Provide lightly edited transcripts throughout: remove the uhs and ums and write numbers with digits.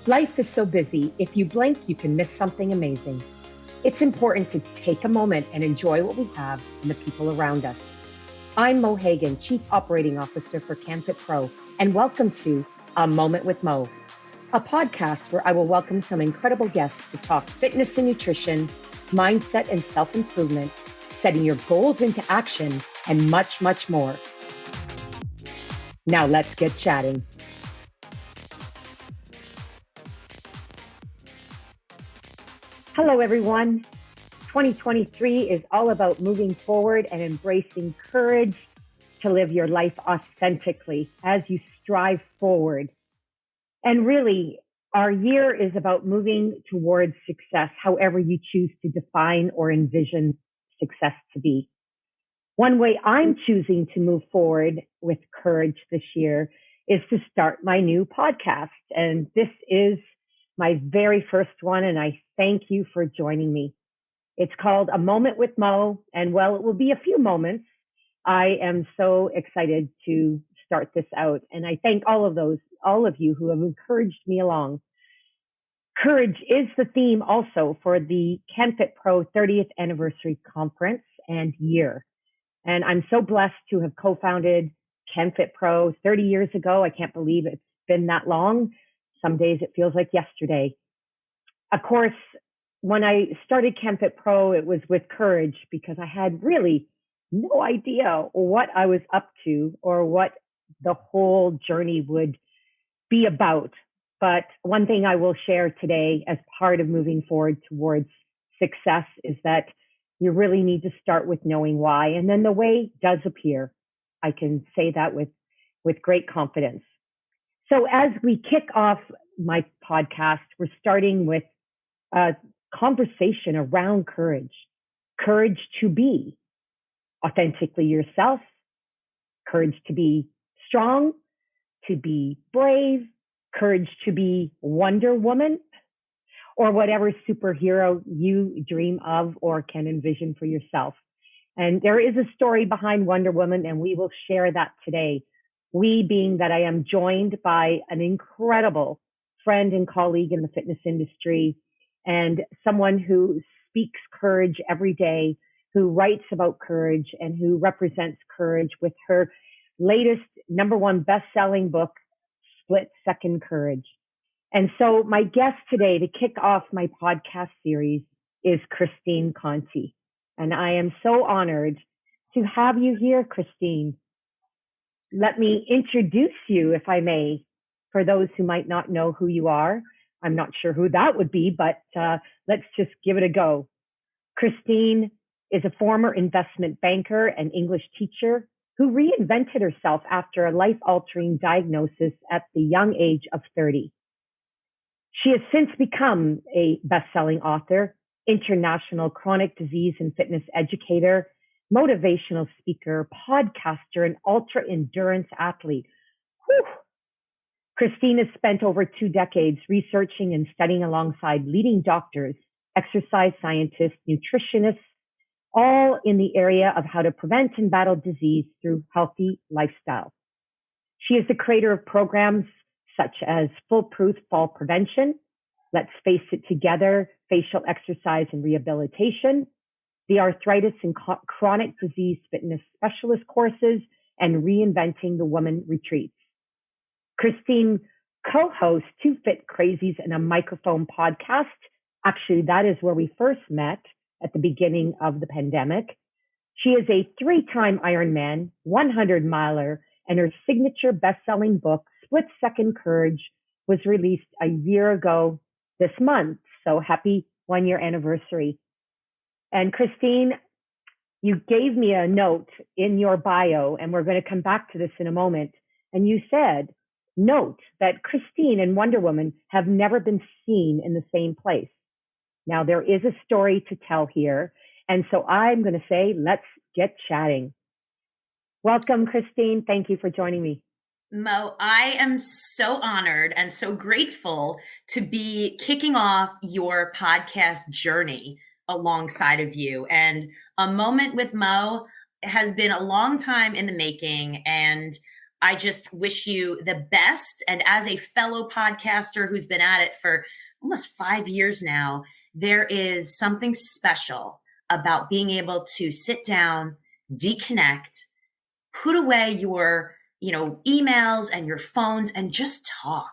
Life is so busy, if you blink, you can miss something amazing. It's important to take a moment and enjoy what we have and the people around us. I'm Mo Hagan, Chief Operating Officer for CanFit Pro, and welcome to A Moment with Mo, a podcast where I will welcome some incredible guests to talk fitness and nutrition, mindset and self-improvement, setting your goals into action, and much, much more. Now let's get chatting. Hello, everyone. 2023 is all about moving forward and embracing courage to live your life authentically as you strive forward. And really, our year is about moving towards success, however you choose to define or envision success to be. One way I'm choosing to move forward with courage this year is to start my new podcast. And this is my very first one, and I thank you for joining me. It's called A Moment with Mo, and well, it will be a few moments. I am so excited to start this out, and I thank all of you who have encouraged me along. Courage is the theme also for the CanFit Pro 30th Anniversary Conference and year. And I'm so blessed to have co-founded CanFit Pro 30 years ago. I can't believe it's been that long. Some days it feels like yesterday. Of course, when I started CanFit Pro, it was with courage because I had really no idea what I was up to or what the whole journey would be about. But one thing I will share today as part of moving forward towards success is that you really need to start with knowing why, and then the way does appear. I can say that with great confidence. So as we kick off my podcast, we're starting with a conversation around courage. Courage to be authentically yourself, courage to be strong, to be brave, courage to be Wonder Woman, or whatever superhero you dream of or can envision for yourself. And there is a story behind Wonder Woman, and we will share that today. We being that I am joined by an incredible friend and colleague in the fitness industry and someone who speaks courage every day, who writes about courage and who represents courage with her latest #1 best-selling book, Split Second Courage. And so my guest today to kick off my podcast series is Christine Conti. And I am so honored to have you here, Christine. Let me introduce you, if I may, for those who might not know who you are. I'm not sure who that would be, but let's just give it a go. Christine is a former investment banker and English teacher who reinvented herself after a life-altering diagnosis at the young age of 30. She has since become a best-selling author, international chronic disease and fitness educator, motivational speaker, podcaster, and ultra-endurance athlete. Whew. Christine has spent over 2 decades researching and studying alongside leading doctors, exercise scientists, nutritionists, all in the area of how to prevent and battle disease through healthy lifestyle. She is the creator of programs such as Foolproof Fall Prevention, Let's Face It Together, Facial Exercise and Rehabilitation, the Arthritis and Chronic Disease Fitness Specialist courses, and Reinventing the Woman Retreats. Christine co-hosts 2 Fit Crazies and a Microphone podcast. Actually, that is where we first met at the beginning of the pandemic. She is a 3-time Ironman, 100-miler, and her signature best-selling book, Split Second Courage, was released a year ago this month. So happy 1-year anniversary. And Christine, you gave me a note in your bio, and we're going to come back to this in a moment. And you said, note that Christine and Wonder Woman have never been seen in the same place. Now, there is a story to tell here. And so I'm going to say, let's get chatting. Welcome, Christine. Thank you for joining me. Mo, I am so honored and so grateful to be kicking off your podcast journey alongside of you. And A Moment with Mo has been a long time in the making. And I just wish you the best. And as a fellow podcaster who's been at it for almost 5 years now, there is something special about being able to sit down, deconnect, put away your, emails and your phones and just talk,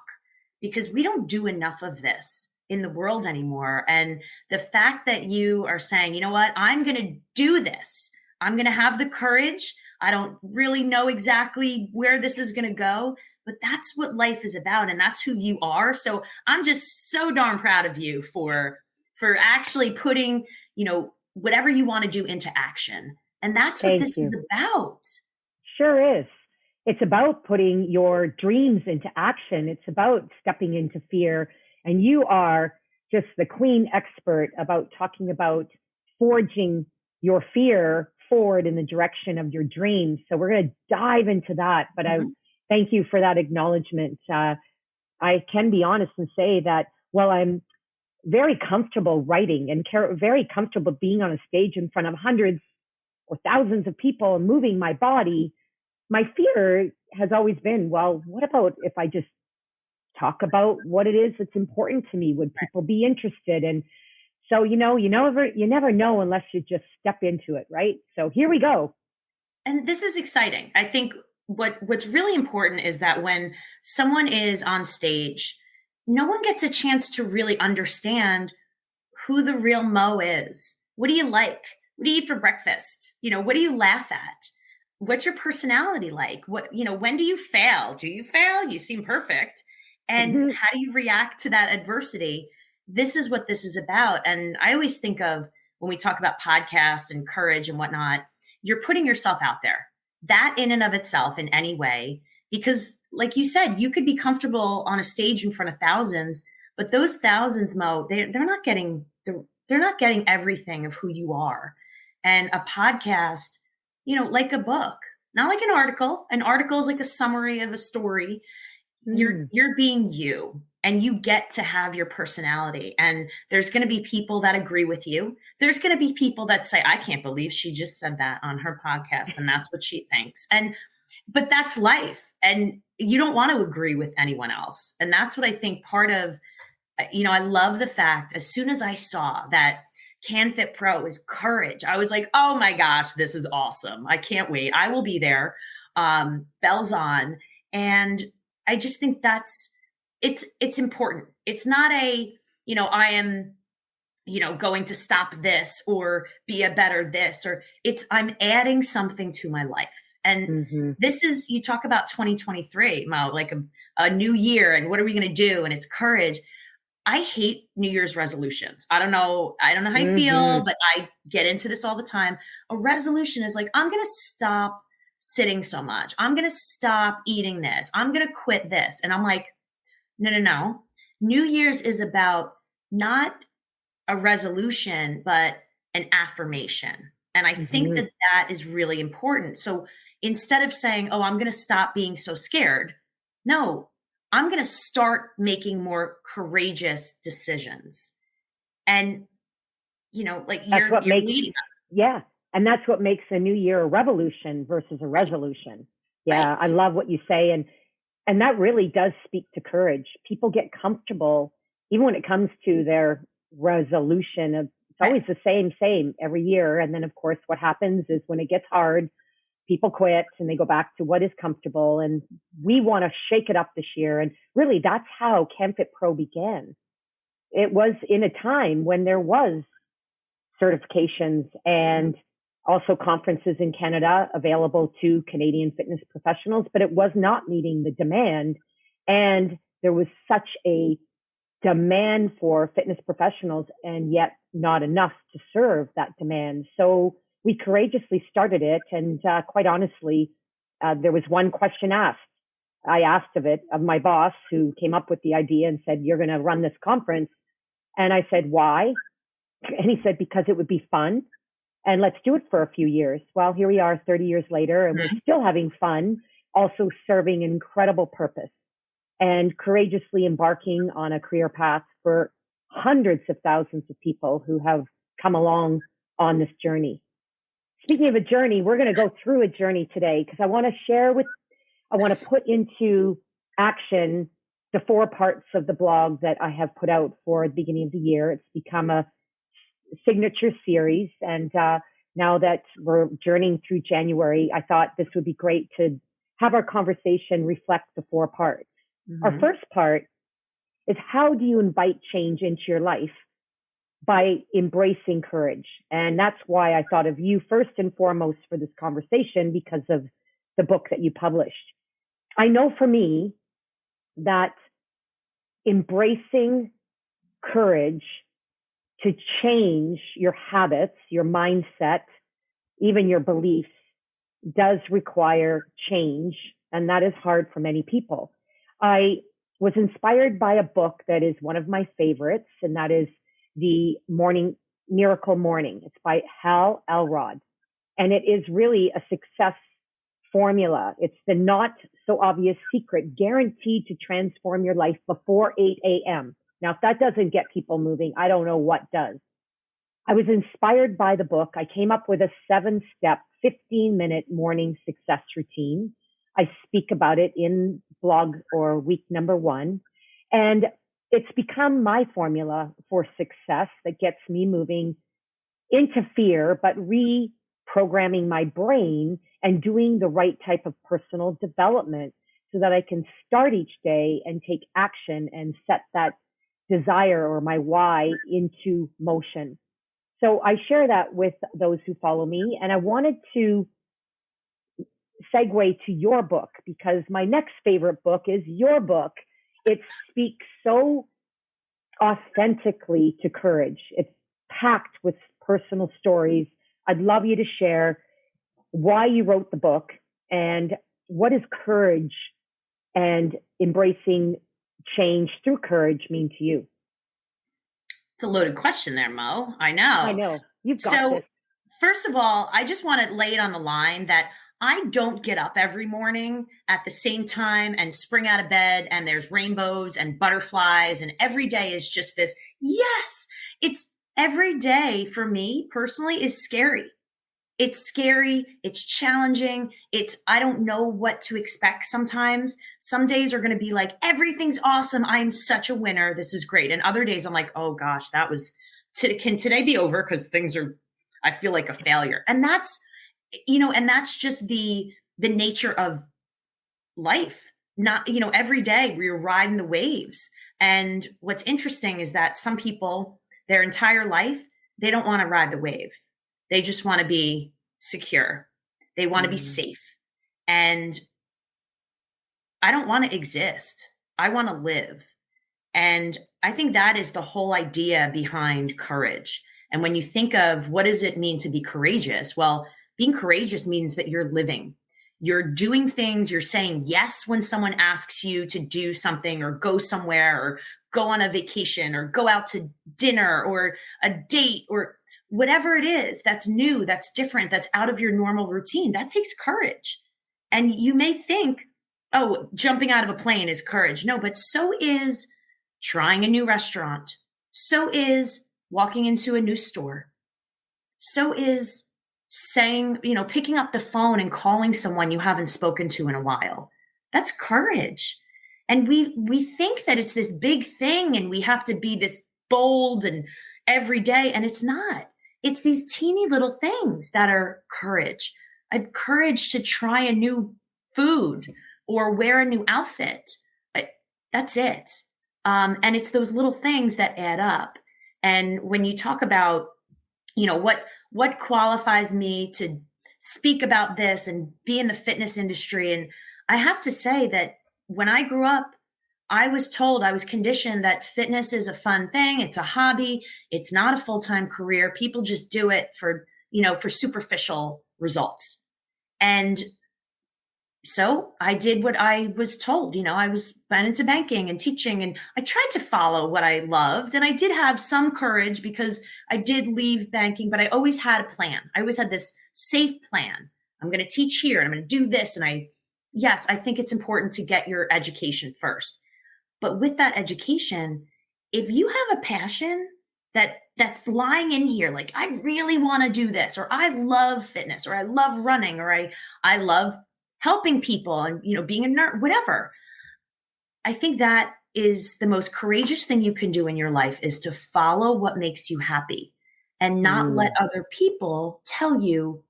because we don't do enough of this in the world anymore. And the fact that you are saying, you know what, I'm going to do this. I'm going to have the courage. I don't really know exactly where this is going to go, but that's what life is about. And that's who you are. So I'm just so darn proud of you for actually putting, whatever you want to do into action. And that's what Thank this you. is about. Sure is. It's about putting your dreams into action. It's about stepping into fear. And you are just the queen expert about talking about forging your fear forward in the direction of your dreams. So we're going to dive into that. But I thank you for that acknowledgement. I can be honest and say that while I'm very comfortable writing and very comfortable being on a stage in front of hundreds or thousands of people and moving my body, my fear has always been, well, what about if I just talk about what it is that's important to me? Would people be interested? And so, you never know unless you just step into it, right? So here we go. And this is exciting. I think what's really important is that when someone is on stage, no one gets a chance to really understand who the real Mo is. What do you like? What do you eat for breakfast? What do you laugh at? What's your personality like? When do you fail? Do you fail? You seem perfect. And how do you react to that adversity? This is what this is about. And I always think of when we talk about podcasts and courage and whatnot, you're putting yourself out there. That in and of itself in any way, because like you said, you could be comfortable on a stage in front of thousands, but those thousands, Mo, they're not getting everything of who you are. And a podcast, like a book, not like an article. An article is like a summary of a story. You're being you, and you get to have your personality. And there's going to be people that agree with you. There's going to be people that say, I can't believe she just said that on her podcast, and that's what she thinks. But that's life. And you don't want to agree with anyone else. And that's what I think part of, I love the fact, as soon as I saw that CanFit Pro is courage, I was like, oh my gosh, this is awesome. I can't wait. I will be there. Bells on. And I just think it's important. It's not I am, going to stop this or be a better this, or I'm adding something to my life. And this is, you talk about 2023, Mo, like a new year, and what are we going to do? And it's courage. I hate New Year's resolutions. I don't know how you feel, but I get into this all the time. A resolution is like, I'm going to stop sitting so much. I'm going to stop eating this. I'm going to quit this. And I'm like, no. New Year's is about not a resolution, but an affirmation. And I think that is really important. So instead of saying, oh, I'm going to stop being so scared, no, I'm going to start making more courageous decisions. And, like you're leading us. Yeah. And that's what makes a new year a revolution versus a resolution. Yeah. Right. I love what you say. And that really does speak to courage. People get comfortable, even when it comes to their resolution of, it's always the same every year. And then of course, what happens is when it gets hard, people quit and they go back to what is comfortable. And we want to shake it up this year. And really, that's how CanFit Pro began. It was in a time when there was certifications and also conferences in Canada available to Canadian fitness professionals, but it was not meeting the demand. And there was such a demand for fitness professionals and yet not enough to serve that demand. So we courageously started it. And quite honestly, there was one question asked. I asked of my boss, who came up with the idea and said, you're going to run this conference. And I said, why? And he said, because it would be fun. And let's do it for a few years. Well, here we are 30 years later, and we're still having fun, also serving incredible purpose and courageously embarking on a career path for hundreds of thousands of people who have come along on this journey. Speaking of a journey, we're going to go through a journey today because I want to share with I want to put into action the 4 parts of the blog that I have put out for the beginning of the year. It's become a signature series. And now that we're journeying through January, I thought this would be great to have our conversation reflect the 4 parts. Mm-hmm. Our first part is, how do you invite change into your life? By embracing courage. And that's why I thought of you first and foremost for this conversation, because of the book that you published. I know for me that embracing courage to change your habits, your mindset, even your beliefs, does require change. And that is hard for many people. I was inspired by a book that is one of my favorites, and that is The Miracle Morning. It's by Hal Elrod. And it is really a success formula. It's the not so obvious secret guaranteed to transform your life before 8 a.m. Now, if that doesn't get people moving, I don't know what does. I was inspired by the book. I came up with a 7-step, 15-minute morning success routine. I speak about it in blog or week number 1. And it's become my formula for success that gets me moving into fear, but reprogramming my brain and doing the right type of personal development so that I can start each day and take action and set that desire or my why into motion. So I share that with those who follow me. And I wanted to segue to your book, because my next favorite book is your book. It speaks so authentically to courage. It's packed with personal stories. I'd love you to share why you wrote the book and what does courage and embracing change through courage mean to you? It's a loaded question there, Mo. I know. I know. You've got this. First of all, I just want to lay it on the line that I don't get up every morning at the same time and spring out of bed and there's rainbows and butterflies and every day is just this. Yes, it's every day for me personally is scary. It's scary. It's challenging. I don't know what to expect sometimes. Some days are going to be like, everything's awesome. I'm such a winner. This is great. And other days I'm like, oh gosh, can today be over? Because I feel like a failure. And that's just the nature of life. Not, every day we're riding the waves. And what's interesting is that some people, their entire life, they don't want to ride the wave. They just want to be secure. They want to be safe. And I don't want to exist. I want to live. And I think that is the whole idea behind courage. And when you think of what does it mean to be courageous? Well, being courageous means that you're living. You're doing things. You're saying yes when someone asks you to do something or go somewhere or go on a vacation or go out to dinner or a date or whatever it is that's new, that's different, that's out of your normal routine. That takes courage. And you may think, oh, jumping out of a plane is courage. No, but so is trying a new restaurant. So is walking into a new store. So is saying, picking up the phone and calling someone you haven't spoken to in a while. That's courage. And we think that it's this big thing and we have to be this bold and every day. And it's not. It's these teeny little things that are courage. I have courage to try a new food or wear a new outfit. That's it. And it's those little things that add up. And when you talk about, what qualifies me to speak about this and be in the fitness industry. And I have to say that when I grew up, I was conditioned that fitness is a fun thing. It's a hobby. It's not a full-time career. People just do it for superficial results. And so I did what I was told. I went into banking and teaching, and I tried to follow what I loved. And I did have some courage because I did leave banking, but I always had a plan. I always had this safe plan. I'm going to teach here and I'm going to do this. And I think it's important to get your education first. But with that education, if you have a passion that's lying in here, like I really want to do this, or I love fitness, or I love running, or I love helping people and, being a nurse, whatever. I think that is the most courageous thing you can do in your life, is to follow what makes you happy and not let other people tell you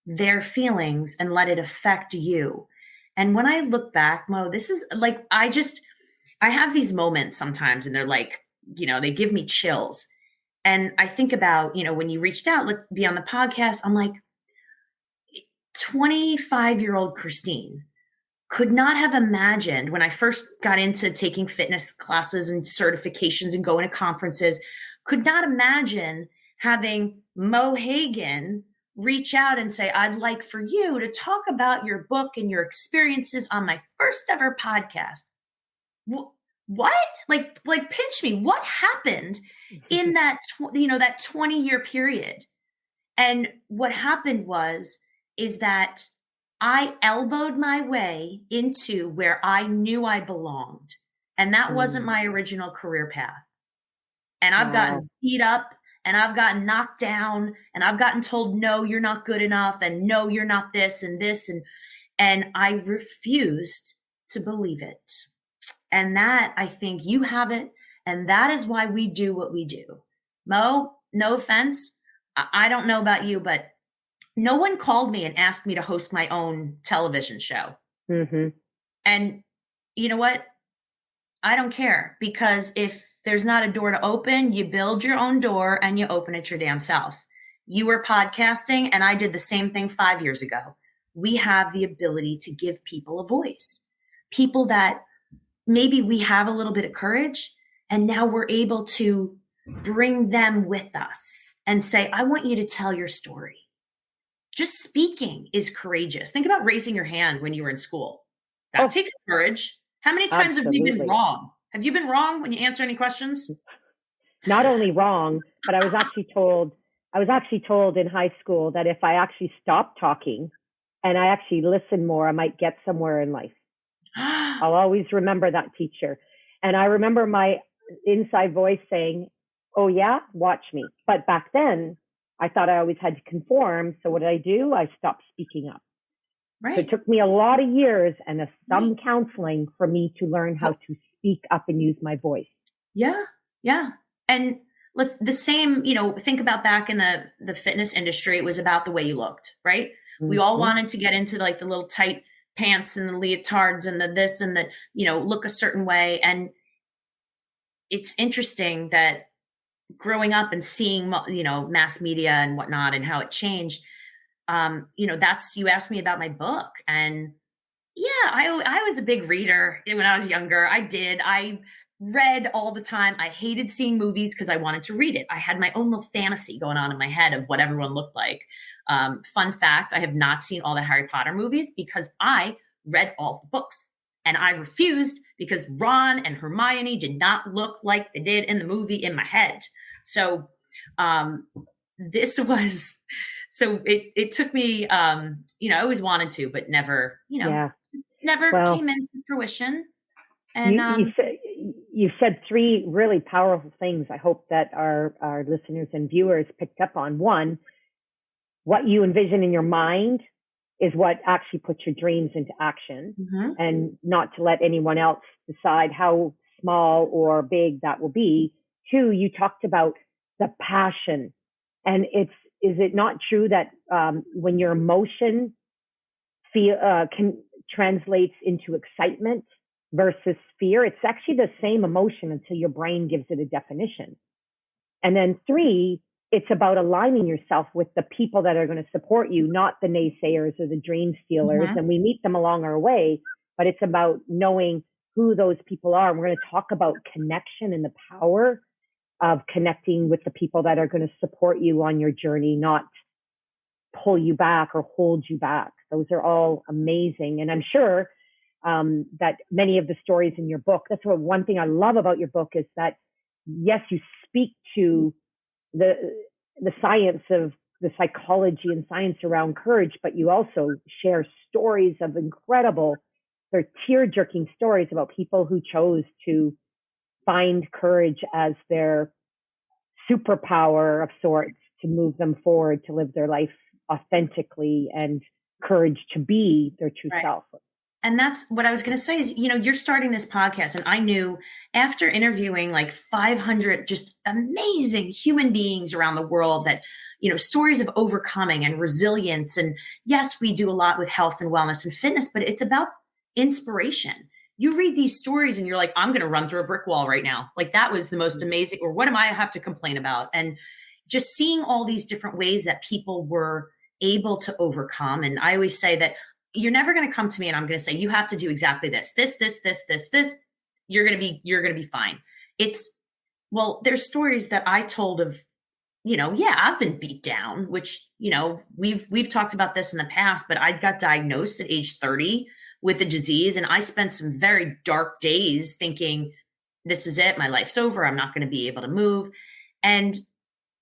their feelings and let it affect you. And when I look back, Mo, this is like, I have these moments sometimes, and they're like, they give me chills. And I think about, when you reached out, let's be on the podcast. I'm like, 25-year-old Christine could not have imagined, when I first got into taking fitness classes and certifications and going to conferences, could not imagine having Mo Hagan reach out and say, I'd like for you to talk about your book and your experiences on my first ever podcast. What? Like pinch me. What happened in that, that 20-year period? And what happened is that I elbowed my way into where I knew I belonged. And that wasn't my original career path. And I've gotten beat up, and I've gotten knocked down, and I've gotten told, no, you're not good enough. And no, you're not this and this. And I refused to believe it. And that, I think you have it. And that is why we do what we do. Mo, no offense. I don't know about you, but no one called me and asked me to host my own television show. Mm-hmm. And you know what? I don't care, because if there's not a door to open, you build your own door and you open it your damn self. You were podcasting, and I did the same thing 5 years ago. We have the ability to give people a voice. People that maybe we have a little bit of courage, and now we're able to bring them with us and say, I want you to tell your story. Just speaking is courageous. Think about raising your hand when you were in school. That takes courage. How many times have we been wrong? Have you been wrong when you answer any questions? Not only wrong, but I was actually told in high school that if I actually stopped talking and I actually listened more, I might get somewhere in life. I'll always remember that teacher. And I remember my inside voice saying, oh yeah, watch me. But back then, I thought I always had to conform. So what did I do? I stopped speaking up. Right. So it took me a lot of years and some counseling for me to learn how to speak up and use my voice. Yeah. Yeah. And the same, think about back in the fitness industry, it was about the way you looked, right? Mm-hmm. We all wanted to get into like the little tight pants and the leotards and the this and the, look a certain way. And it's interesting that growing up and seeing, mass media and whatnot and how it changed, you asked me about my book. And yeah, I was a big reader when I was younger. I read all the time. I hated seeing movies because I wanted to read it. I had my own little fantasy going on in my head of what everyone looked like. Fun fact, I have not seen all the Harry Potter movies because I read all the books. And I refused because Ron and Hermione did not look like they did in the movie in my head. So it took me, I always wanted to, but never, came into fruition. And you said three really powerful things. I hope that our listeners and viewers picked up on. One, what you envision in your mind is what actually puts your dreams into action, and not to let anyone else decide how small or big that will be. Two, you talked about the passion. And is it not true that when your emotion translates into excitement versus fear, it's actually the same emotion until your brain gives it a definition. And then three, it's about aligning yourself with the people that are going to support you, not the naysayers or the dream stealers. And we meet them along our way, but it's about knowing who those people are. And we're going to talk about connection and the power of connecting with the people that are going to support you on your journey, not pull you back or hold you back. Those are all amazing. And I'm sure that many of the stories in your book, that's one thing I love about your book is that, yes, you speak to the science of the psychology and science around courage, but you also share stories of incredible, they're tear-jerking stories about people who chose to find courage as their superpower of sorts to move them forward, to live their life authentically and courage to be their true Right. self. And that's what I was going to say is, you're starting this podcast, and I knew after interviewing like 500 just amazing human beings around the world that, stories of overcoming and resilience. And yes, we do a lot with health and wellness and fitness, but it's about inspiration. You read these stories and you're like, I'm going to run through a brick wall right now. Like that was the most amazing, or what am I have to complain about? And just seeing all these different ways that people were able to overcome. And I always say that you're never going to come to me and I'm going to say, you have to do exactly this. You're going to be fine. There's stories that I told of, I've been beat down, which, we've talked about this in the past, but I got diagnosed at age 30 with a disease. And I spent some very dark days thinking, this is it. My life's over. I'm not going to be able to move. And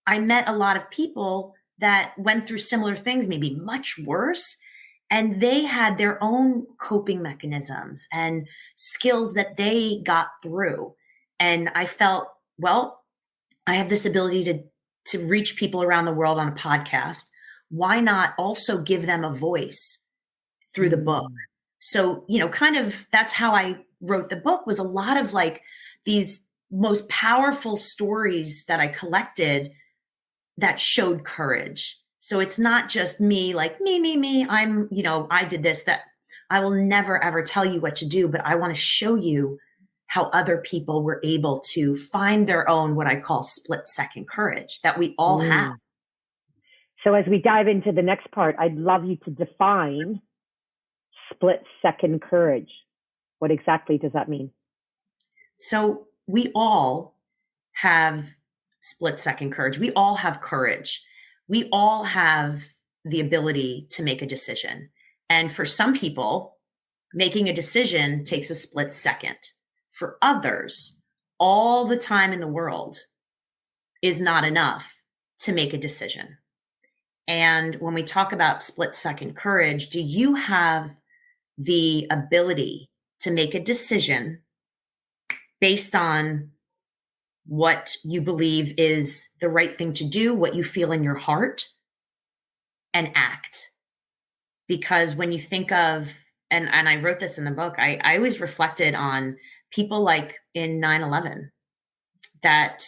I met a lot of people that went through similar things, maybe much worse. And they had their own coping mechanisms and skills that they got through. And I felt, well, I have this ability to reach people around the world on a podcast. Why not also give them a voice through the book? So, kind of that's how I wrote the book, was a lot of like these most powerful stories that I collected that showed courage. So it's not just me, like me, I'm, I did this, that I will never, ever tell you what to do, but I want to show you how other people were able to find their own, what I call split second courage that we all have. So as we dive into the next part, I'd love you to define split second courage. What exactly does that mean? So we all have split second courage. We all have courage. We all have the ability to make a decision. And for some people, making a decision takes a split second. For others, all the time in the world is not enough to make a decision. And when we talk about split second courage, do you have the ability to make a decision based on what you believe is the right thing to do, what you feel in your heart, and act? Because when you think of, and I wrote this in the book, I always reflected on people like in 9/11, that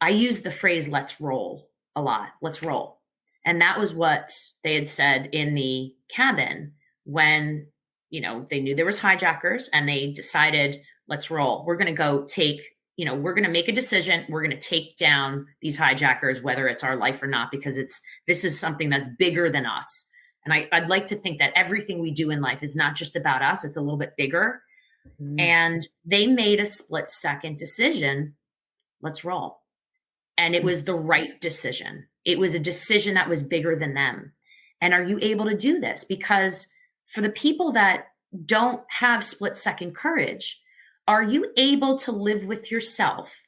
I used the phrase, let's roll a lot, let's roll. And that was what they had said in the cabin when, they knew there was hijackers and they decided, let's roll. We're going to go take, we're going to make a decision. We're going to take down these hijackers, whether it's our life or not, because this is something that's bigger than us. And I'd like to think that everything we do in life is not just about us. It's a little bit bigger. And they made a split second decision. Let's roll. And it was the right decision. It was a decision that was bigger than them. And are you able to do this? Because for the people that don't have split second courage, are you able to live with yourself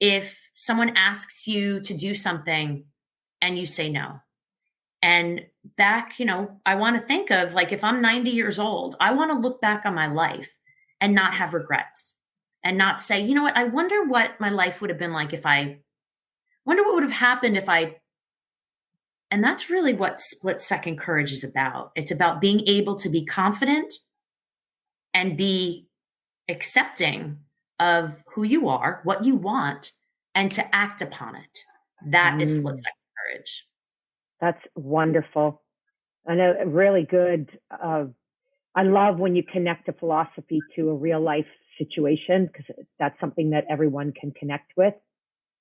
if someone asks you to do something and you say no? And back, I want to think of, like, if I'm 90 years old, I want to look back on my life and not have regrets and not say, you know what, I wonder what my life would have been like if I wonder what would have happened if I, and that's really what split second courage is about. It's about being able to be confident and be accepting of who you are, what you want, and to act upon it. That is split second courage. That's wonderful. I know, really good. I love when you connect a philosophy to a real life situation, because that's something that everyone can connect with.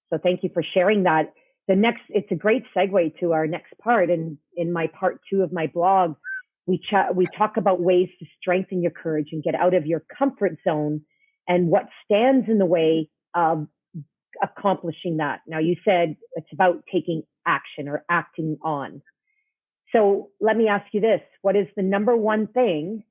So thank you for sharing that. It's a great segue to our next part. And in my part 2 of my blog, we talk about ways to strengthen your courage and get out of your comfort zone and what stands in the way of accomplishing that. Now, you said it's about taking action or acting on. So let me ask you this. What is the number one thing,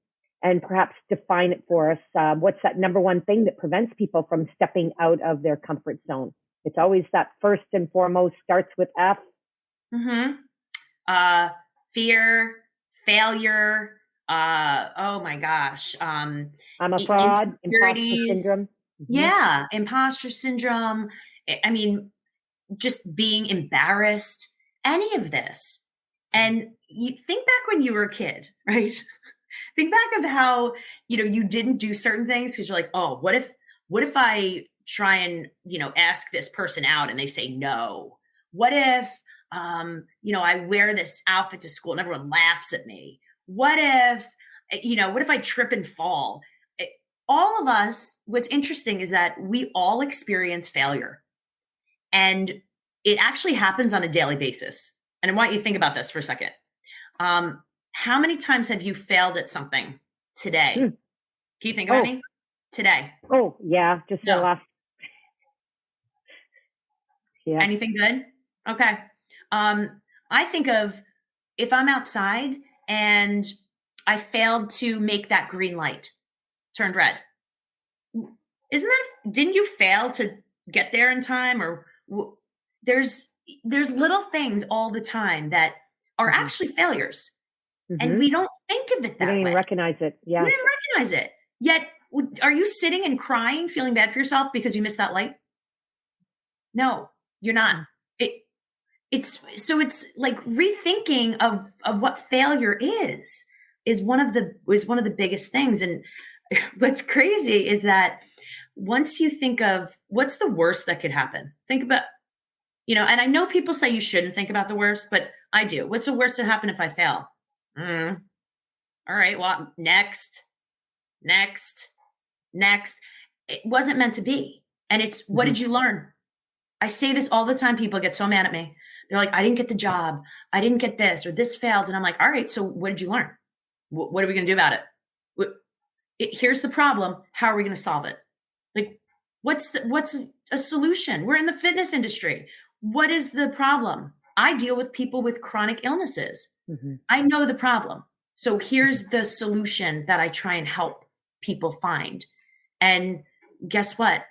and perhaps define it for us? What's that number one thing that prevents people from stepping out of their comfort zone? It's always that first and foremost starts with F. Fear, failure. Oh my gosh. I'm a fraud, imposter syndrome. Yeah. Imposter syndrome. I mean, just being embarrassed, any of this. And you think back when you were a kid, right? Think back of how, you didn't do certain things because you're like, oh, what if I try and, ask this person out and they say no? What if, I wear this outfit to school and everyone laughs at me? What if I trip and fall? All of us, what's interesting is that we all experience failure, and it actually happens on a daily basis. And I want you to think about this for a second. How many times have you failed at something today? Can you think of any? Today? Oh, yeah. Just the last. Yeah. Anything good? Okay. I think of if I'm outside and I failed to make that green light turned red. Didn't you fail to get there in time? Or there's little things all the time that are actually failures. And we don't think of it that way. We don't even recognize it. Yeah. We didn't recognize it. Yet, are you sitting and crying, feeling bad for yourself because you missed that light? No, you're not. It's like rethinking of what failure is one of the biggest things. And what's crazy is that once you think of what's the worst that could happen, think about, and I know people say you shouldn't think about the worst, but I do. What's the worst that happen if I fail? All right, well, next. It wasn't meant to be. And it's, what did you learn? I say this all the time. People get so mad at me. They're like, I didn't get the job. I didn't get this, or this failed. And I'm like, all right, so what did you learn? What are we going to do about it? Here's the problem. How are we going to solve it? Like, what's a solution? We're in the fitness industry. What is the problem? I deal with people with chronic illnesses. I know the problem. So here's the solution that I try and help people find. And guess what?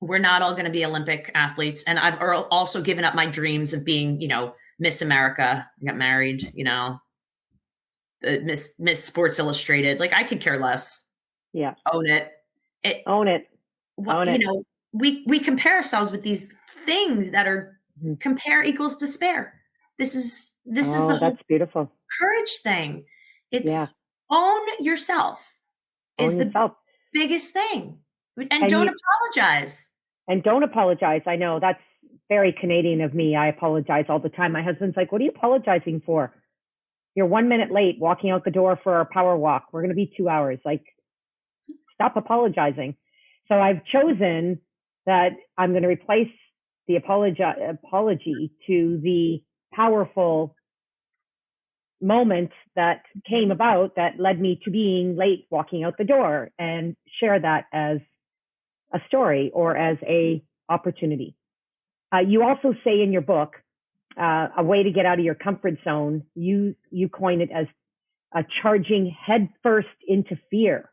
We're not all going to be Olympic athletes. And I've also given up my dreams of being, Miss America. I got married, Miss Sports Illustrated. Like, I could care less. Yeah. Own it. Own it. We compare ourselves with these things that are compare equals despair. This is the whole that's beautiful courage thing. It's own yourself is the biggest thing. And don't apologize. And don't apologize. I know that's very Canadian of me. I apologize all the time. My husband's like, what are you apologizing for? You're 1 minute late walking out the door for our power walk. We're going to be 2 hours. Like, stop apologizing. So I've chosen that I'm going to replace the apology to the powerful moment that came about that led me to being late walking out the door, and share that as a story or as a opportunity. You also say in your book, a way to get out of your comfort zone, you coin it as charging headfirst into fear.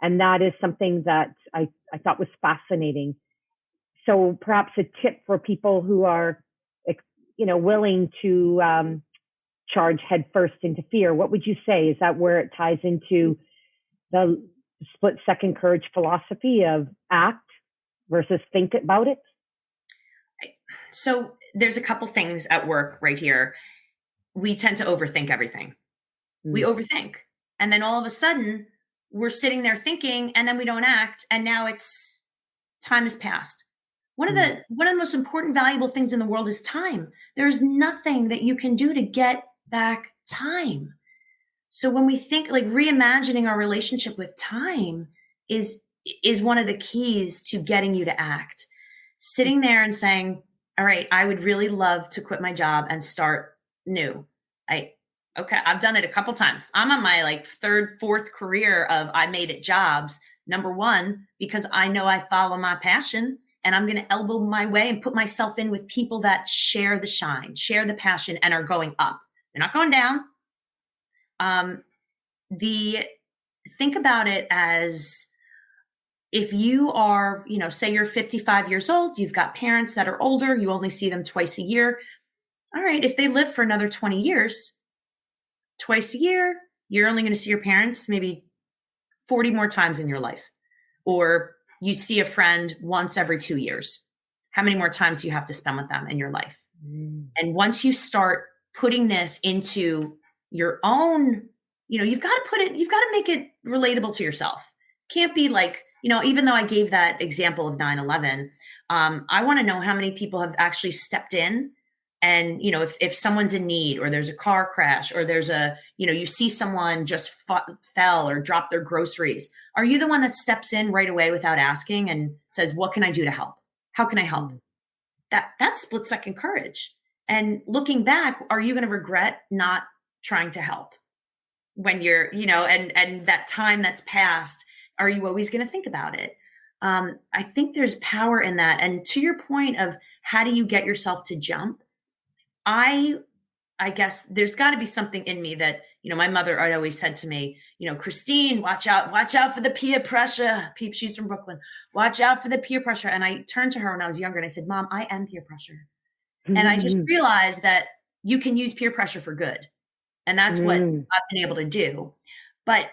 And that is something that I thought was fascinating. So perhaps a tip for people who are, willing to charge headfirst into fear. What would you say? Is that where it ties into the split-second courage philosophy of act versus think about it? So there's a couple things at work right here. We tend to overthink everything. We overthink. And then all of a sudden, we're sitting there thinking, and then we don't act. And now time has passed. One of the most important, valuable things in the world is time. There's nothing that you can do to get back time. So when we think, like, reimagining our relationship with time is one of the keys to getting you to act. Sitting there and saying, all right, I would really love to quit my job and start new. I've done it a couple times. I'm on my third, fourth career of I made it jobs. Number one, because I know I follow my passion, and I'm going to elbow my way and put myself in with people that share the shine, share the passion, and are going up. They're not going down. Think about it as if you are, say you're 55 years old, you've got parents that are older, you only see them twice a year. All right, if they live for another 20 years, twice a year, you're only going to see your parents maybe 40 more times in your life. Or you see a friend once every 2 years. How many more times do you have to spend with them in your life? And once you start putting this into your own, you've got to make it relatable to yourself. Can't be like, even though I gave that example of 9/11, I want to know how many people have actually stepped in. And, if someone's in need, or there's a car crash, or there's you see someone just fell or dropped their groceries. Are you the one that steps in right away without asking and says, what can I do to help? How can I help? That's split second courage. And looking back, are you going to regret not trying to help when you're, and that time that's passed, are you always going to think about it? I think there's power in that. And to your point of how do you get yourself to jump? I guess there's got to be something in me that, my mother had always said to me, Christine, watch out for the peer pressure. She's from Brooklyn. Watch out for the peer pressure. And I turned to her when I was younger and I said, Mom, I am peer pressure. And I just realized that you can use peer pressure for good. And that's what I've been able to do. But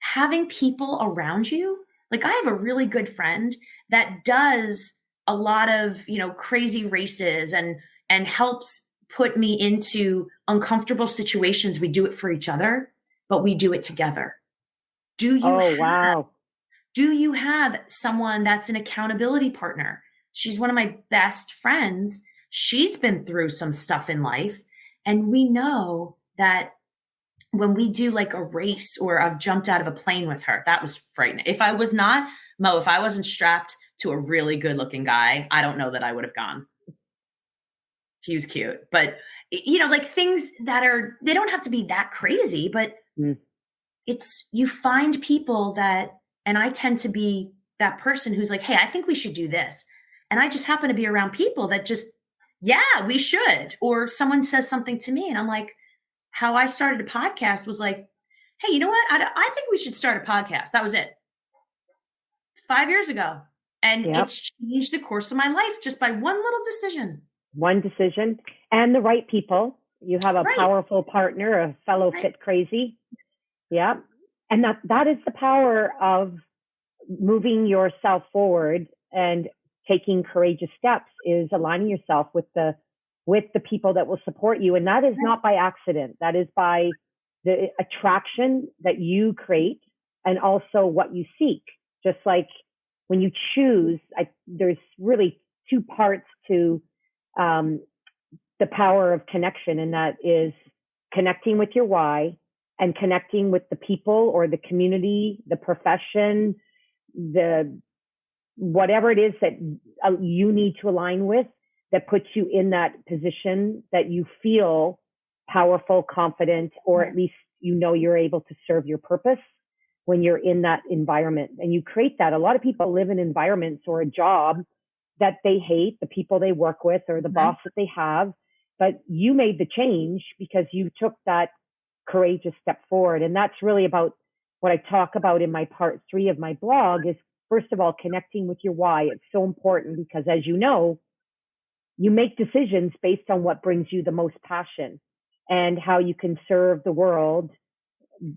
having people around you, like I have a really good friend that does a lot of, crazy races and helps put me into uncomfortable situations. We do it for each other, but we do it together. Do you have someone that's an accountability partner? She's one of my best friends. She's been through some stuff in life. And we know that when we do like a race, or I've jumped out of a plane with her, that was frightening. If I wasn't strapped to a really good looking guy, I don't know that I would have gone. He was cute, but like things that they don't have to be that crazy, but it's, you find people that, and I tend to be that person who's like, hey, I think we should do this. And I just happen to be around people that just, yeah, we should. Or someone says something to me and I'm like, how I started a podcast was like, hey, you know what? I think we should start a podcast. That was it. 5 years ago. And it's changed the course of my life just by one little decision. One decision and the right people. You have a powerful partner, a fellow fit crazy. Yeah. And that is the power of moving yourself forward and taking courageous steps, is aligning yourself with the people that will support you. And that is not by accident. That is by the attraction that you create and also what you seek. Just like when you choose, there's really two parts to the power of connection. And that is connecting with your why and connecting with the people or the community, the profession, whatever it is that you need to align with, that puts you in that position that you feel powerful, confident, or at least you're able to serve your purpose when you're in that environment. And you create that. A lot of people live in environments or a job that they hate, the people they work with or the boss that they have, but you made the change because you took that courageous step forward. And that's really about what I talk about in my part 3 of my blog is, first of all, connecting with your why. It's so important because, as you know, you make decisions based on what brings you the most passion and how you can serve the world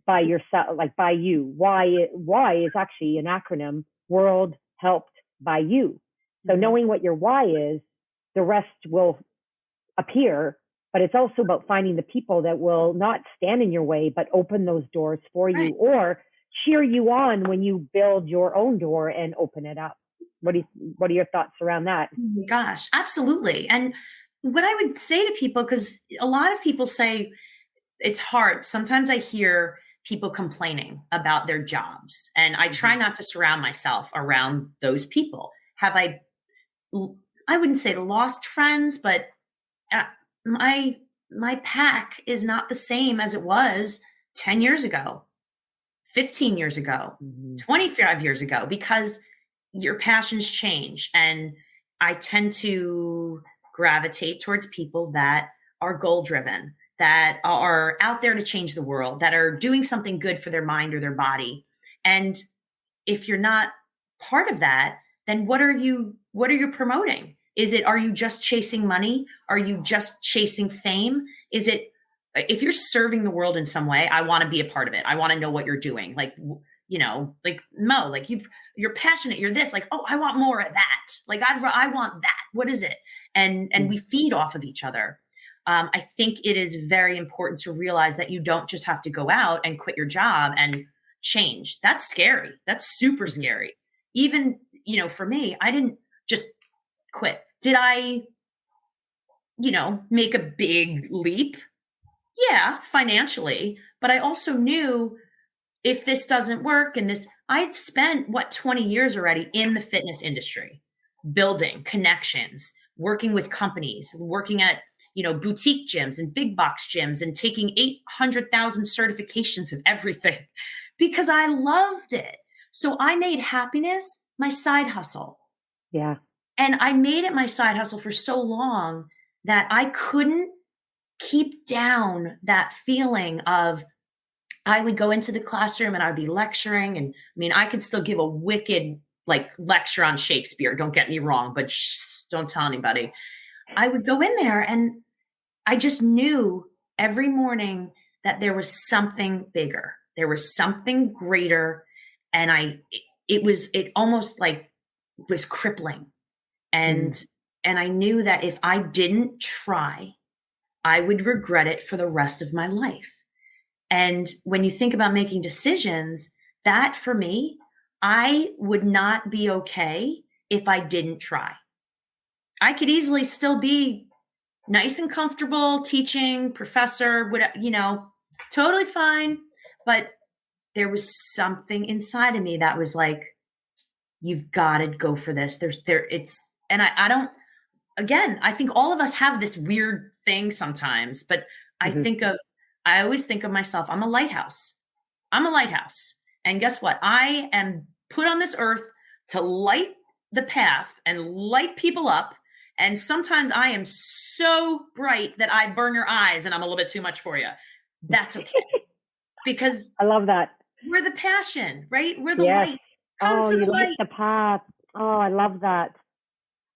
by yourself, like by you. Why is actually an acronym, World Helped by You. So knowing what your why is, the rest will appear, but it's also about finding the people that will not stand in your way, but open those doors for you or cheer you on when you build your own door and open it up. What are your thoughts around that? Oh my gosh, absolutely. And what I would say to people, because a lot of people say it's hard. Sometimes I hear people complaining about their jobs, and I try not to surround myself around those people. Have I wouldn't say lost friends, but my pack is not the same as it was 10 years ago, 15 years ago, 25 years ago, because your passions change. And I tend to gravitate towards people that are goal driven, that are out there to change the world, that are doing something good for their mind or their body. And if you're not part of that, then what are you promoting? Are you just chasing money? Are you just chasing fame? If you're serving the world in some way, I want to be a part of it. I want to know what you're doing. Like Mo, like you're passionate, you're this, like, oh, I want more of that. Like I want that. What is it? And we feed off of each other. I think it is very important to realize that you don't just have to go out and quit your job and change. That's scary. That's super Mm-hmm. scary. Even, for me, I didn't just quit. Did I, make a big leap? Yeah, financially. But I also knew if this doesn't work and this, I'd spent 20 years already in the fitness industry, building connections, working with companies, working at, boutique gyms and big box gyms and taking 800,000 certifications of everything because I loved it. So I made happiness my side hustle. Yeah. And I made it my side hustle for so long that I couldn't keep down that feeling of, I would go into the classroom and I'd be lecturing. And I mean, I could still give a wicked lecture on Shakespeare. Don't get me wrong, but don't tell anybody. I would go in there and I just knew every morning that there was something bigger. There was something greater. And it almost was crippling. And I knew that if I didn't try, I would regret it for the rest of my life. And when you think about making decisions, that for me, I would not be okay if I didn't try. I could easily still be nice and comfortable teaching, professor, totally fine. But there was something inside of me that was like, you've got to go for this. I don't, again, I think all of us have this weird thing sometimes, but I always think of myself, I'm a lighthouse. I'm a lighthouse. And guess what? I am put on this earth to light the path and light people up. And sometimes I am so bright that I burn your eyes and I'm a little bit too much for you. That's okay. Because I love that. We're the passion, right? We're the light. Come to the light. Light the path. Oh, I love that.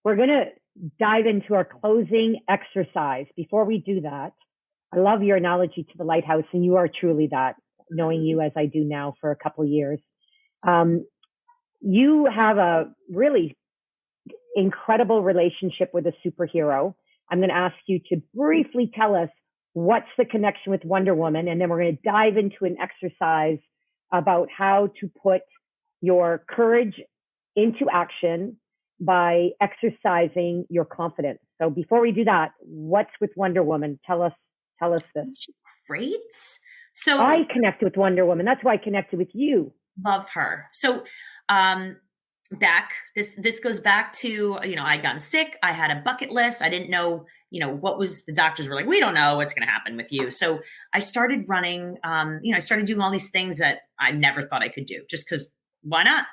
We're going to dive into our closing exercise. Before we do that, I love your analogy to the lighthouse, and you are truly that, knowing you as I do now for a couple of years. You have a really incredible relationship with a superhero. I'm going to ask you to briefly tell us what's the connection with Wonder Woman, and then we're going to dive into an exercise about how to put your courage into action by exercising your confidence. So before we do that, what's with Wonder Woman? Tell us this. Great. So I connect with Wonder Woman. That's why I connected with you. Love her. So this goes back to, I'd gotten sick. I had a bucket list. I didn't know, the doctors were like, we don't know what's going to happen with you. So I started running, I started doing all these things that I never thought I could do just because why not?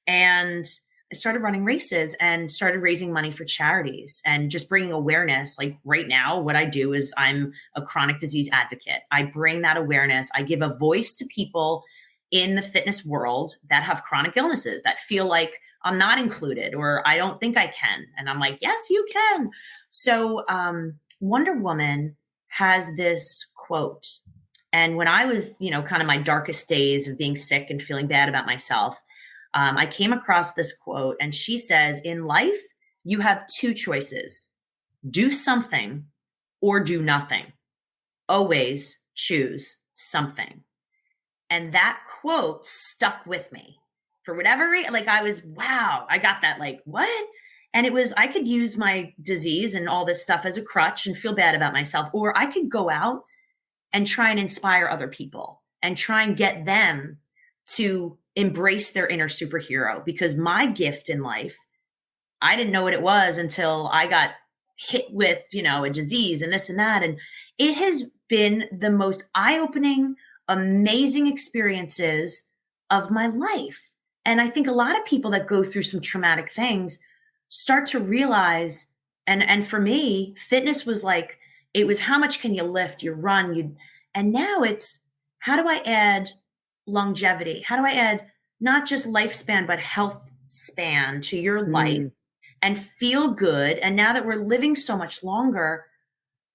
And I started running races and started raising money for charities and just bringing awareness. Like right now, what I do is I'm a chronic disease advocate. I bring that awareness. I give a voice to people in the fitness world that have chronic illnesses that feel like I'm not included or I don't think I can. And I'm like, yes, you can. So Wonder Woman has this quote. And when I was, kind of my darkest days of being sick and feeling bad about myself, I came across this quote and she says, in life, you have two choices, do something or do nothing. Always choose something. And that quote stuck with me for whatever reason. Wow, I got that. What? And it was, I could use my disease and all this stuff as a crutch and feel bad about myself, or I could go out and try and inspire other people and try and get them to embrace their inner superhero. Because my gift in life, I didn't know what it was until I got hit with, a disease and this and that. And it has been the most eye-opening, amazing experiences of my life. And I think a lot of people that go through some traumatic things start to realize, and for me, fitness was it was how much can you lift, you run, and now it's how do I add longevity? How do I add not just lifespan, but health span to your life and feel good? And now that we're living so much longer,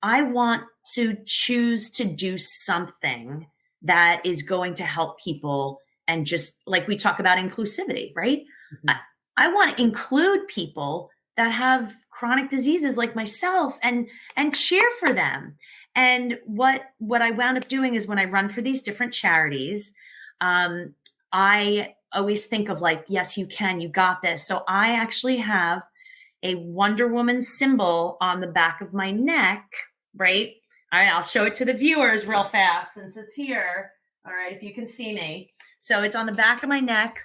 I want to choose to do something that is going to help people. And just like we talk about inclusivity, right? Mm-hmm. I want to include people that have chronic diseases like myself and cheer for them. And what I wound up doing is when I run for these different charities, I always think of like, yes, you can, you got this. So I actually have a Wonder Woman symbol on the back of my neck, right? All right, I'll show it to the viewers real fast since it's here. All right, if you can see me. So it's on the back of my neck.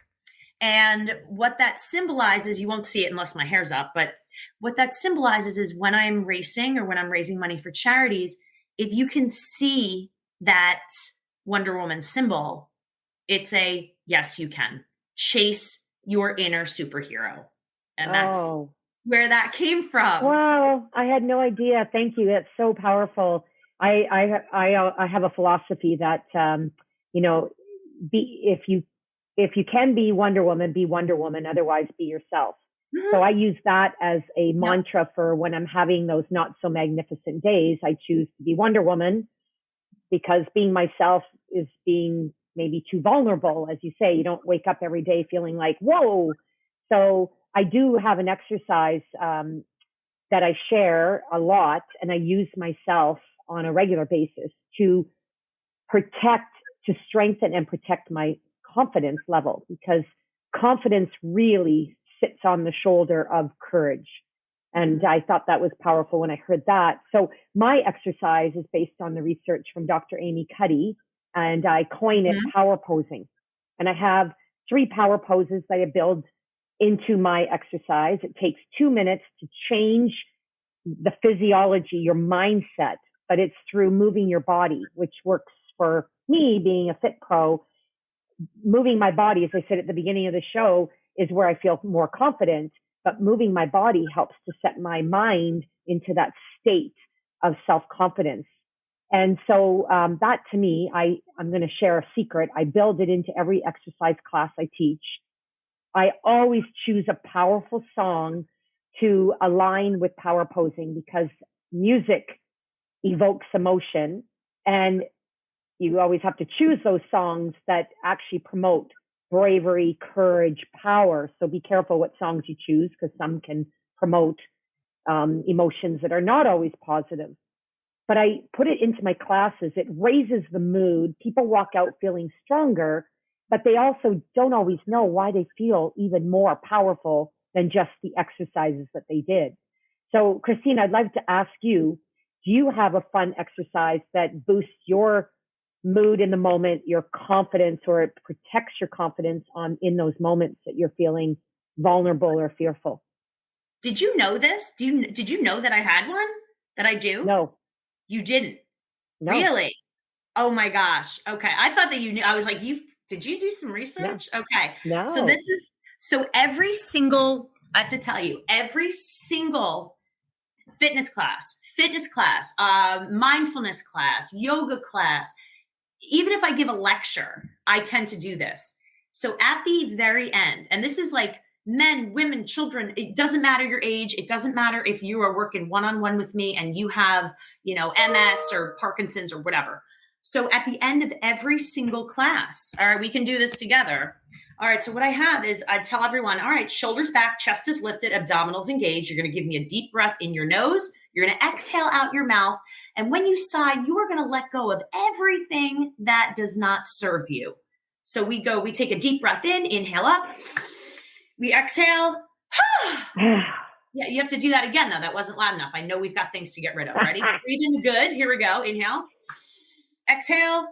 And what that symbolizes, you won't see it unless my hair's up, but what that symbolizes is when I'm racing or when I'm raising money for charities, if you can see that Wonder Woman symbol, it's a yes, you can. Chase your inner superhero. And that's where that came from. Wow, I had no idea. Thank you. That's so powerful. I have a philosophy that if you can be Wonder Woman, otherwise be yourself. Mm-hmm. So I use that as a mantra for when I'm having those not so magnificent days. I choose to be Wonder Woman because being myself is being maybe too vulnerable. As you say, you don't wake up every day feeling like, whoa. So I do have an exercise that I share a lot, and I use myself on a regular basis to strengthen and protect my confidence level, because confidence really sits on the shoulder of courage. And I thought that was powerful when I heard that. So my exercise is based on the research from Dr. Amy Cuddy, and I coin it power posing. And I have 3 power poses that I build into my exercise. It takes 2 minutes to change the physiology, your mindset, but it's through moving your body, which works for me being a fit pro. Moving my body, as I said at the beginning of the show, is where I feel more confident, but moving my body helps to set my mind into that state of self-confidence. And so that to me, I'm going to share a secret. I build it into every exercise class I teach. I always choose a powerful song to align with power posing, because music evokes emotion, and you always have to choose those songs that actually promote bravery, courage, power. So be careful what songs you choose, because some can promote emotions that are not always positive. But I put it into my classes. It raises the mood. People walk out feeling stronger, but they also don't always know why they feel even more powerful than just the exercises that they did. So, Christine, I'd like to ask you, do you have a fun exercise that boosts your mood in the moment, your confidence, or it protects your confidence in those moments that you're feeling vulnerable or fearful? Did you know this? Did you know that I had one that I do? No. You didn't? No. Really? Oh my gosh. Okay. I thought that you knew. I was like, did you do some research? No. Okay. No. So every single, I have to tell you, every single fitness class, mindfulness class, yoga class, even if I give a lecture, I tend to do this. So at the very end, and this is like men, women, children, it doesn't matter your age. It doesn't matter if you are working one-on-one with me and you have, MS or Parkinson's or whatever. So at the end of every single class, all right, we can do this together. All right, so what I have is I tell everyone, all right, shoulders back, chest is lifted, abdominals engaged. You're going to give me a deep breath in your nose. You're going to exhale out your mouth. And when you sigh, you are going to let go of everything that does not serve you. So we take a deep breath in, inhale up. We exhale. Yeah, you have to do that again, though. That wasn't loud enough. I know we've got things to get rid of. Ready? Breathe in good. Here we go. Inhale. Exhale.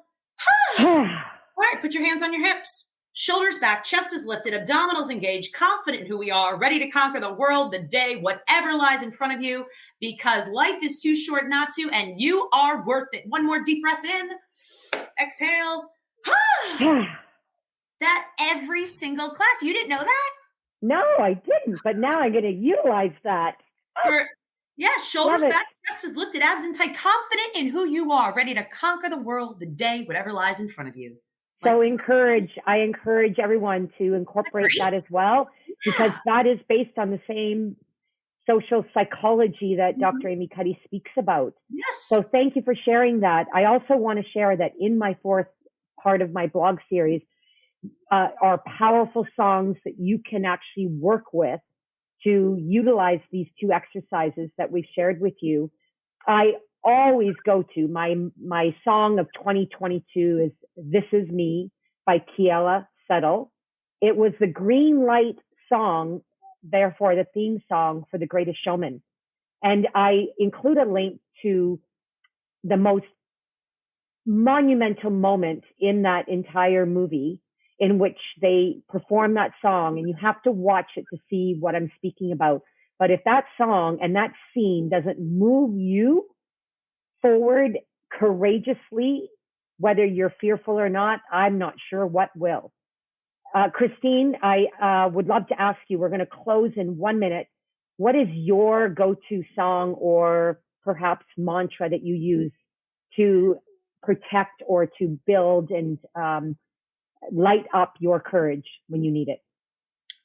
All right, put your hands on your hips. Shoulders back, chest is lifted, abdominals engaged, confident in who we are, ready to conquer the world, the day, whatever lies in front of you, because life is too short not to, and you are worth it. One more deep breath in. Exhale. That every single class. You didn't know that? No, I didn't, but now I'm going to utilize that. Shoulders back, chest is lifted, abs in tight, confident in who you are, ready to conquer the world, the day, whatever lies in front of you. So I encourage everyone to incorporate that as well, because that is based on the same social psychology that Dr. Amy Cuddy speaks about. Yes. So thank you for sharing that. I also want to share that in my 4th part of my blog series are powerful songs that you can actually work with to utilize these two exercises that we've shared with you, I always go to my song of 2022 is This Is Me by Kiela Settle. It was the green light song, therefore the theme song for The Greatest Showman. And I include a link to the most monumental moment in that entire movie in which they perform that song, and you have to watch it to see what I'm speaking about. But if that song and that scene doesn't move you forward courageously, whether you're fearful or not, I'm not sure what will. Christine, I would love to ask you, we're going to close in 1 minute. What is your go-to song or perhaps mantra that you use to protect or to build and light up your courage when you need it?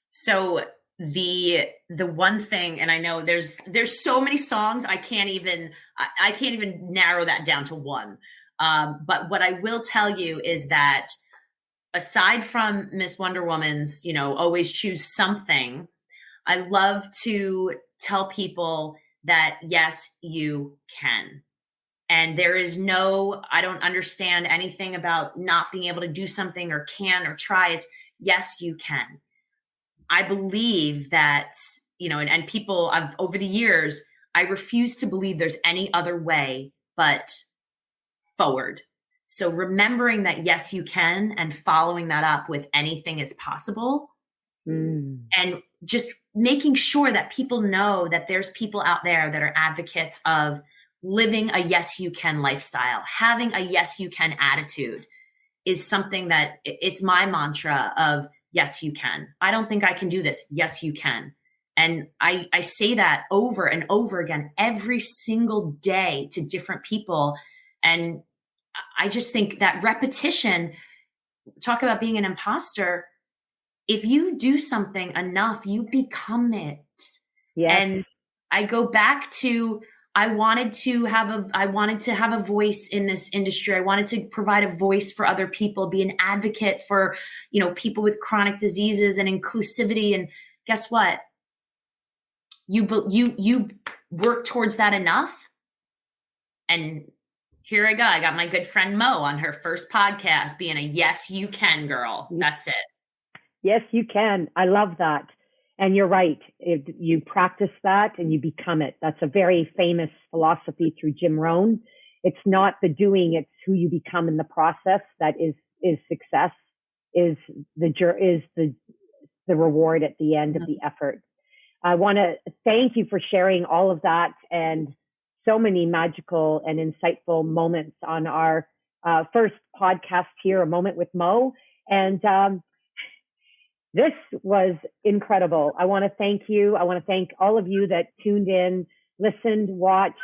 So the one thing, and I know there's so many songs, I can't even narrow that down to one. But what I will tell you is that aside from Miss Wonder Woman's, always choose something, I love to tell people that yes, you can. And there is I don't understand anything about not being able to do something or can or try. It's yes, you can. I believe that, and people over the years, I refuse to believe there's any other way but forward. So remembering that, yes, you can, and following that up with anything is possible. And just making sure that people know that there's people out there that are advocates of living a yes, you can lifestyle, having a yes, you can attitude is something that it's my mantra of yes, you can. I don't think I can do this. Yes, you can. And I say that over and over again, every single day to different people. And I just think that repetition, talk about being an imposter. If you do something enough, you become it. Yes. And I go back to, I wanted to have a voice in this industry. I wanted to provide a voice for other people, be an advocate for, people with chronic diseases and inclusivity. And guess what? You work towards that enough. And here I go. I got my good friend Mo on her first podcast being a yes, you can girl. That's it. Yes, you can. I love that. And you're right. You practice that and you become it. That's a very famous philosophy through Jim Rohn. It's not the doing, it's who you become in the process that is success, is the reward at the end of the effort. I want to thank you for sharing all of that and so many magical and insightful moments on our first podcast here, A Moment with Mo. And this was incredible. I want to thank you. I want to thank all of you that tuned in, listened, watched,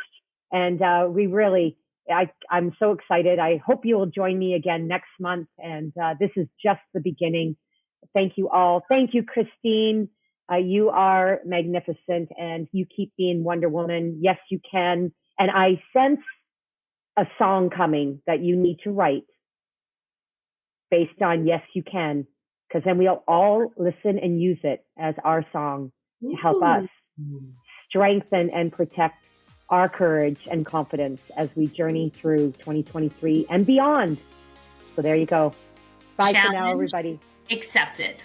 and I'm so excited. I hope you will join me again next month. And this is just the beginning. Thank you all. Thank you, Christine. You are magnificent, and you keep being Wonder Woman. Yes, you can. And I sense a song coming that you need to write based on yes, you can. Because then we'll all listen and use it as our song to help us strengthen and protect our courage and confidence as we journey through 2023 and beyond. So there you go. Bye for now, everybody. Accepted.